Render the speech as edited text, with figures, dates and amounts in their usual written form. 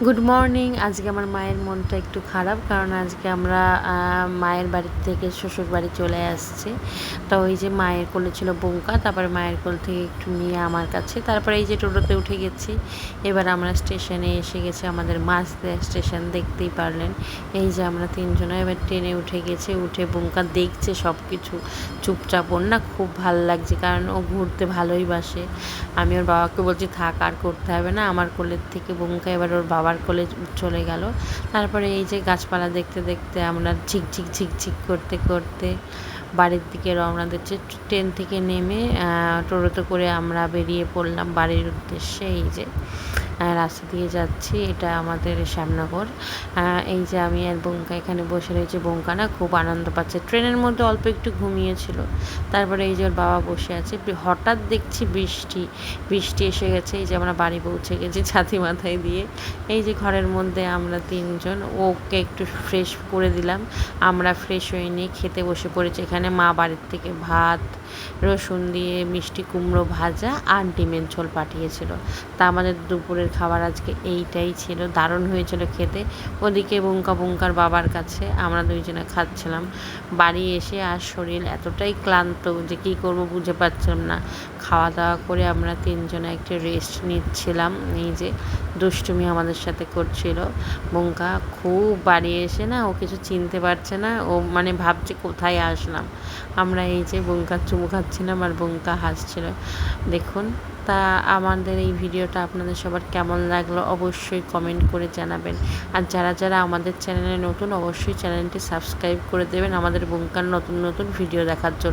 Good morning. আজকে আমার মায়ের মনটা একটু খারাপ, কারণ আজকে আমরা মায়ের বাড়ি থেকে শ্বশুর বাড়ি চলে আসছি। তো ওই যে মায়ের কোলে ছিল বৌকা, তারপরে মায়ের কোল থেকে একটু নিয়ে আমার কাছে, তারপরে এই যে টোটোতে উঠে গেছি। এবার আমরা স্টেশনে এসে গেছি, আমাদের মাঝদা স্টেশন, দেখতেই পারলেন। এই যে আমরা তিনজনে এবার ট্রেনে উঠে গেছি। উঠে বৌকা দেখছে সব কিছু চুপচাপ। ওর না খুব ভালো লাগছে, কারণ ও ঘুরতে ভালোই বাসে। আমি ওর বাবাকে বলছি থাক, আর করতে হবে না। আমার কোলের থেকে বৌকা এবার ওর বাবার কোলে চলে গেল। তারপরে এই যে গাছপালা দেখতে দেখতে আমরা ঝিকঝিক ঝিকঝিক করতে করতে বাড়ির দিকে রওনা দিচ্ছি। ট্রেন থেকে নেমে টোটোতে করে আমরা বেরিয়ে পড়লাম বাড়ির উদ্দেশ্যে। এই যে রাস্তা দিয়ে যাচ্ছি, এটা আমাদের শ্যামনগর। এই যে আমি আর বৌকা এখানে বসে রয়েছি। বৌকা না খুব আনন্দ পাচ্ছে। ট্রেনের মধ্যে অল্প একটু ঘুমিয়েছিল। তারপরে এই যে ওর বাবা বসে আছে। হঠাৎ দেখছি বৃষ্টি এসে গেছে। এই যে আমরা বাড়ি পৌঁছে গেছি ছাতি মাথায় দিয়ে। এই যে ঘরের মধ্যে আমরা তিনজন, ওকে একটু ফ্রেশ করে দিলাম। আমরা ফ্রেশ হয়ে নিয়ে খেতে বসে পড়েছি। এখানে মা বাড়ির থেকে ভাত, রসুন দিয়ে মিষ্টি কুমড়ো ভাজা আর ডিমের ঝোল পাঠিয়েছিল। তা আমাদের দুপুরের খাবার আজকে এইটাই ছিল। দারুণ হয়েছিল খেতে। ওদিকে বৌকার বাবার কাছে আমরা দুইজনে খাচ্ছিলাম। বাড়ি এসে আর শরীর এতটাই ক্লান্ত যে কী করব বুঝে পাচ্ছিলাম না। খাওয়া দাওয়া করে আমরা তিনজনে একটু রেস্ট নিচ্ছিলাম। এই যে দুষ্টুমি আমাদের সাথে করছিল। বৌকা খুব বাড়ি এসে না ও কিছু চিনতে পারছে না। ও মানে ভাবছে কোথায় আসলাম। আমরা এই যে বৌকার চুমু খাচ্ছিলাম আর বৌকা হাসছিল। দেখুন। তা আমাদের এই ভিডিওটা আপনাদের সবার কেমন লাগলো অবশ্যই কমেন্ট করে জানাবেন। আর যারা যারা আমাদের চ্যানেলে নতুন, অবশ্যই চ্যানেলটি সাবস্ক্রাইব করে দেবেন আমাদের বৌকার নতুন নতুন ভিডিও দেখার জন্য।